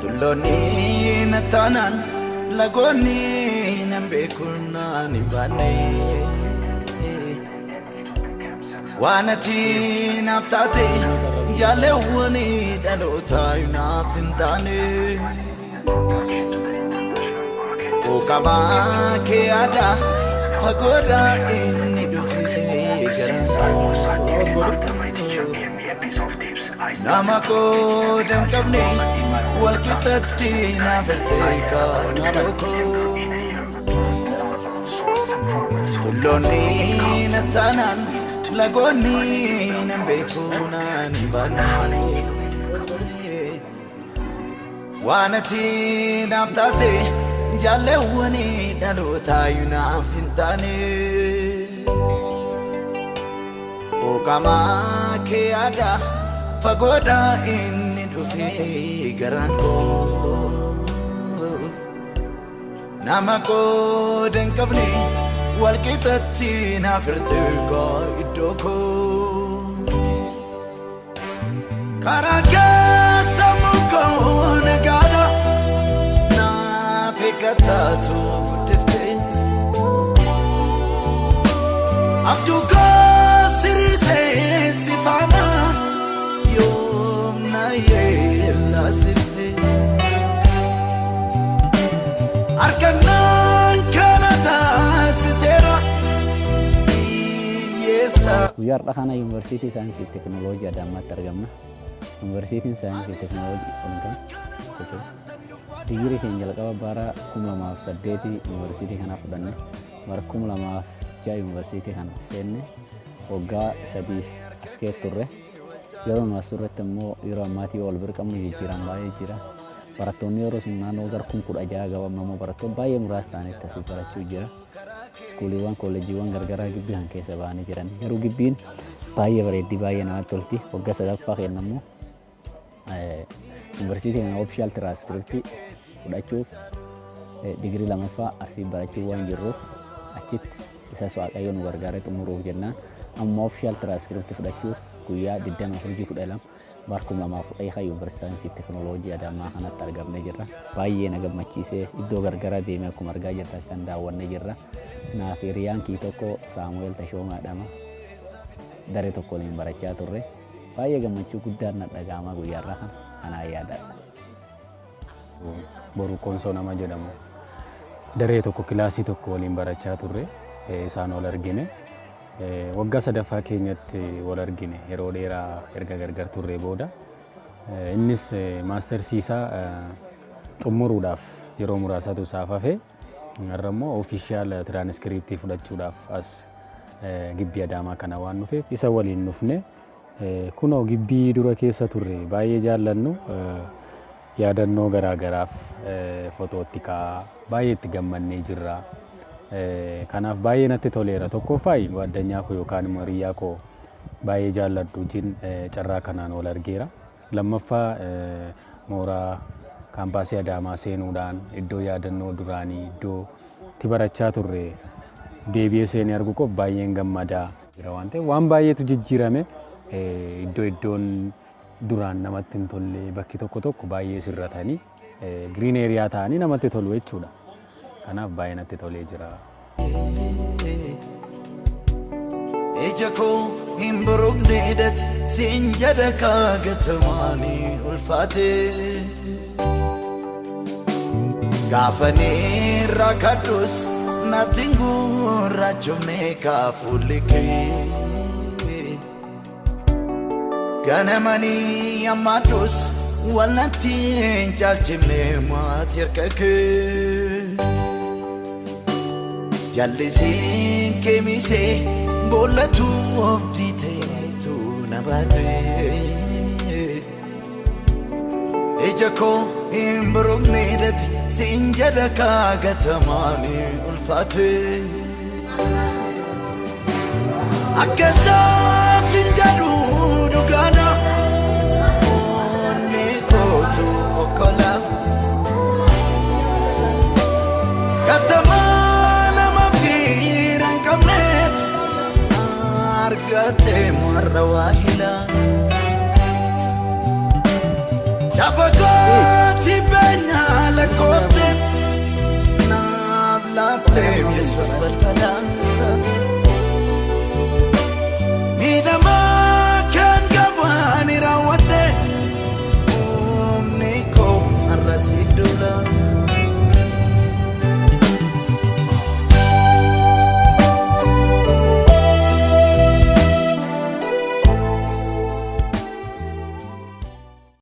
Tulloonni nataanaan lagoonni nan beekunnaan hin baanne waan ati naaf taate jaalewwani dhalootaa naaf hin taane Okamaa kee aadaa fagoodhaa inni dhufee gara Nama koo damqabne walqixxatti naaf ertee kaa'u Tulloonni nataanaan lagoonni nan beekunnaan hin baanne waan ati naaf taate jaalewwani dhalootaa naaf hin taane Okamaa kee aadaa fagoodhaa inni dhufee garaan koo Nama koo damqabne walqixxatti naaf ertee iddoo koo karaa keessa mukkoo nagaadha naaf eeggataatu guddiftee abjuu koo siriirsee si faana yoomna yeellasiftee Arkanaan kana taasiseera biyyeessa Guyyaadha kana Yuunivarsiitii Saayinsii fi Teekinooloojii Adaamaatti argamna. Yuunivarsiitiin Saayinsii fi Teekinooloojii Oromiyaa digirii keenya jalqaba bara 2008 Yuunivarsiitii kana fudhanne bara 2006 Yuunivarsiitii kana seenne waggaa 3 as keessa turre yeroo nuyi as turretti immoo yeroo ammaatii wal bira qabnu jijjiiran baay'ee jira. Barattoonni yeroo sun naannoo gara 16,000 qabammoo barattoonni baay'ee muraasa ta'anitti asii barachuu jira. Iskuuliiwwan kolleejiiwwan gargaraa gibbii kan keessa ba'anii jiran garuu gibbiin baay'ee bareeddii baay'ee namatti tolti. Waggaa 9ffaa kennammoo Yuunivarsiitii kana ofishaal tiraanskriptii fudhachuuf digirii 2ffaa asii barachuu waan jirruuf achitti isas waaqayyo nu gargaaree xumuruuf jennaan amma ofishaal tiraanskriptii fudhachuuf guyyaa 24/12 bara 2010 Yuunivarsiitii Saayinsii fi Teekinooloojii Adaamaa kanatti argamnee jirra. Baay'ee na gammachiisee iddoo gargaraa deemee akkuma argaa jirtan kan daawwannee jirra. Naaf hiriyaan kii tokko Saamu'eel Tashoomaa jedhama. Daree tokko waliin barachaa turre. Baay'ee gammachuu guddaan na dhaga'ama guyyaarraa kanaa yaadadha. Boruu Koonsoo nama jedhamu daree tokko kilaasii tokko waliin barachaa turre isaan wal argine. Waggaa 3ffaa keenyatti wal argine yeroo dheeraa erga gargar turre booda innis maastersiisaa xumuruudhaaf yeroo muraasatu isaaf hafe har'ammoo ofishaal tiraanskriptii fudhachuudhaaf as gibbii Adaamaa kana waan dhufeef isa waliin dhufne kunoo gibbii dura keessa turre baay'ee jaallannu yaadannoo garaagaraaf footootti ka'aa baay'ee itti gammannee jirra. Kanaaf baay'ee natti toleera. Tokkoffaa addunyaa koo yookaan immoo hiriyaa koo baay'ee jaalladhu jin carraa kanaan wal argeera. Lammaffaa mooraa kaampaasii Adaamaa seenuudhaan iddoo yaadannoo duraanii iddoo itti barachaa turre deebi'ee seenee argu koo baay'een gammadaa jira waan ta'eef waan baay'eetu jijjiirame iddoon duraan namatti hin tolle bakki tokko tokko baay'ee sirratanii green area ta'anii namatti tolu jechuudha. Kanaaf baay'ee natti tolee jira. Ija koo hin burukneedhat siin jedha kaagatamaan ulfaate gaafanii rakkadhus natti hin gurraachofne kaafulli kee ganamanii ammaadhus wal natti hin caalchifne maati harka kee Jallisin kemise bollatu obdite tu nabate Ejako imbrugnedet sinjada kagatamani ulfate Akasa finjadu dugana Onne kotu okola Katamana mafiran kamnet Argate marra wahila Tabagati dhufteef Yesuus balbala. Miidhamaa kan qabu ani raawwadhe humni koo har'a siif duula.